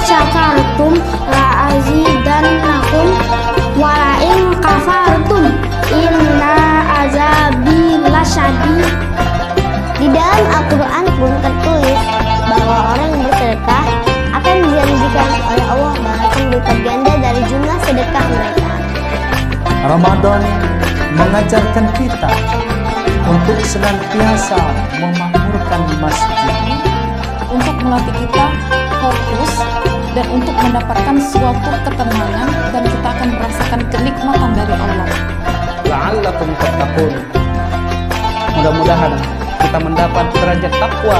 syakartum la azidannakum wa la in kafartum inna azabi lasyadid. Di dalam Al-Quran pun tertulis bahwa orang yang bersedekah akan dijanjikan oleh Allah balasan berlipat ganda dari jumlah sedekah mereka. Ramadan mengajarkan kita untuk senantiasa memakmurkan masjid, untuk melatih kita fokus dan untuk mendapatkan suatu ketenangan, dan kita akan merasakan kenikmatan dari Allah. La'allakum tattaqun. Mudah-mudahan kita mendapat derajat takwa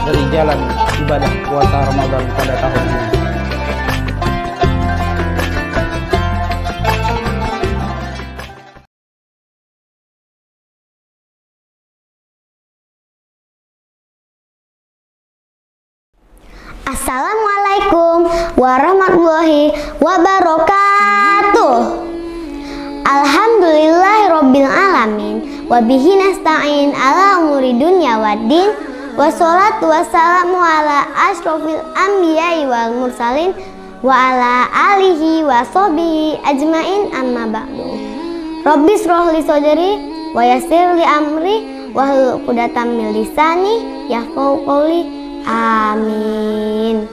dari jalan ibadah puasa Ramadan pada tahun ini. Assalamualaikum warahmatullahi wabarakatuh. Alhamdulillahirabbil alamin wa bihi nasta'in ala umuri dunya waddin. Wassalatu wassalamu ala asyrofil anbiya'i wal mursalin wa ala alihi wa sahbihi ajmain, amma ba'du. Rabbi shrah li sadri wa yassir li amri wahlul 'uqdatam min lisani yafqahu qawli. Amin.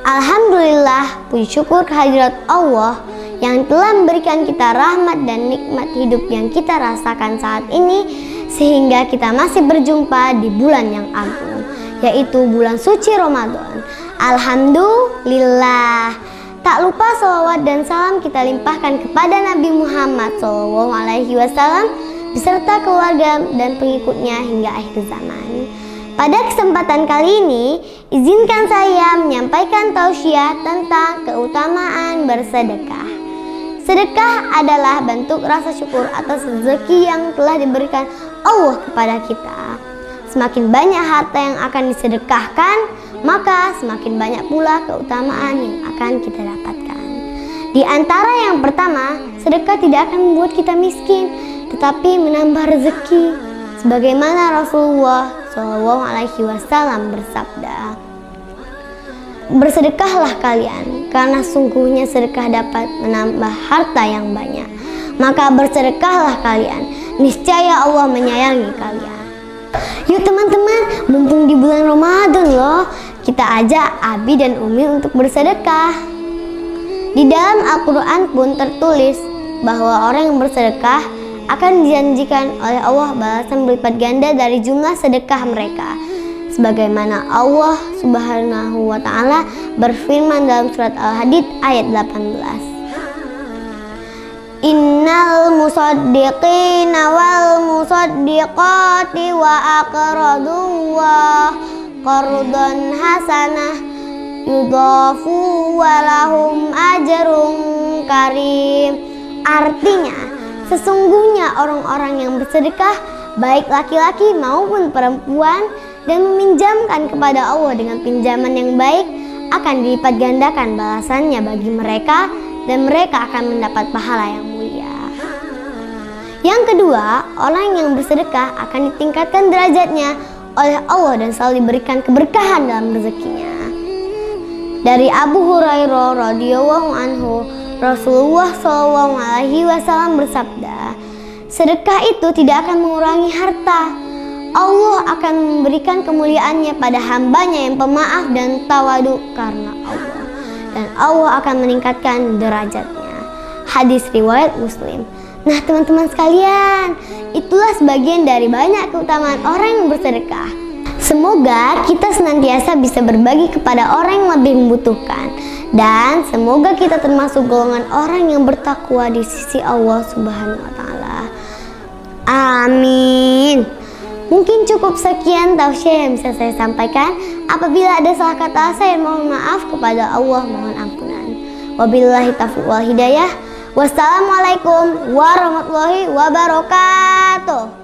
Alhamdulillah, puji syukur kehadirat Allah yang telah memberikan kita rahmat dan nikmat hidup yang kita rasakan saat ini, sehingga kita masih berjumpa di bulan yang agung, yaitu bulan suci Ramadan. Alhamdulillah. Tak lupa salawat dan salam kita limpahkan kepada Nabi Muhammad SAW beserta keluarga dan pengikutnya hingga akhir zaman. Pada kesempatan kali ini, izinkan saya menyampaikan tausiah tentang keutamaan bersedekah. Sedekah adalah bentuk rasa syukur atas rezeki yang telah diberikan Allah kepada kita. Semakin banyak harta yang akan disedekahkan, maka semakin banyak pula keutamaan yang akan kita dapatkan. Di antara yang pertama, sedekah tidak akan membuat kita miskin, tetapi menambah rezeki. Sebagaimana Rasulullah SAW bersabda, bersedekahlah kalian, karena sungguhnya sedekah dapat menambah harta yang banyak. Maka bersedekahlah kalian, niscaya Allah menyayangi kalian. Yuk teman-teman, mumpung di bulan Ramadan loh, kita ajak Abi dan Umi untuk bersedekah. Di dalam Al-Quran pun tertulis bahwa orang yang bersedekah akan dijanjikan oleh Allah balasan berlipat ganda dari jumlah sedekah mereka. Sebagaimana Allah Subhanahu wa Ta'ala berfirman dalam surat Al-Hadid ayat 18. Innal musaddiqina wal musaddiqati wa aqradullah qardan hasanah yudhafu wa lahum ajrun karim. Artinya, sesungguhnya orang-orang yang bersedekah, baik laki-laki maupun perempuan, dan meminjamkan kepada Allah dengan pinjaman yang baik, akan dilipat gandakan balasannya bagi mereka, dan mereka akan mendapat pahala yang mulia. Yang kedua, orang yang bersedekah akan ditingkatkan derajatnya oleh Allah dan selalu diberikan keberkahan dalam rezekinya. Dari Abu Hurairah radhiyallahu anhu, Rasulullah SAW bersabda, sedekah itu tidak akan mengurangi harta. Allah akan memberikan kemuliaannya pada hambanya yang pemaaf dan tawadu karena Allah, dan Allah akan meningkatkan derajatnya. Hadis riwayat Muslim. Nah teman-teman sekalian, itulah sebagian dari banyak keutamaan orang yang bersedekah. Semoga kita senantiasa bisa berbagi kepada orang yang lebih membutuhkan, dan semoga kita termasuk golongan orang yang bertakwa di sisi Allah Subhanahu wa Ta'ala. Amin. Mungkin cukup sekian tausiah yang bisa saya sampaikan. Apabila ada salah kata, saya mohon maaf kepada Allah, mohon ampunan. Wabillahi taufiq wal hidayah. Wassalamualaikum warahmatullahi wabarakatuh.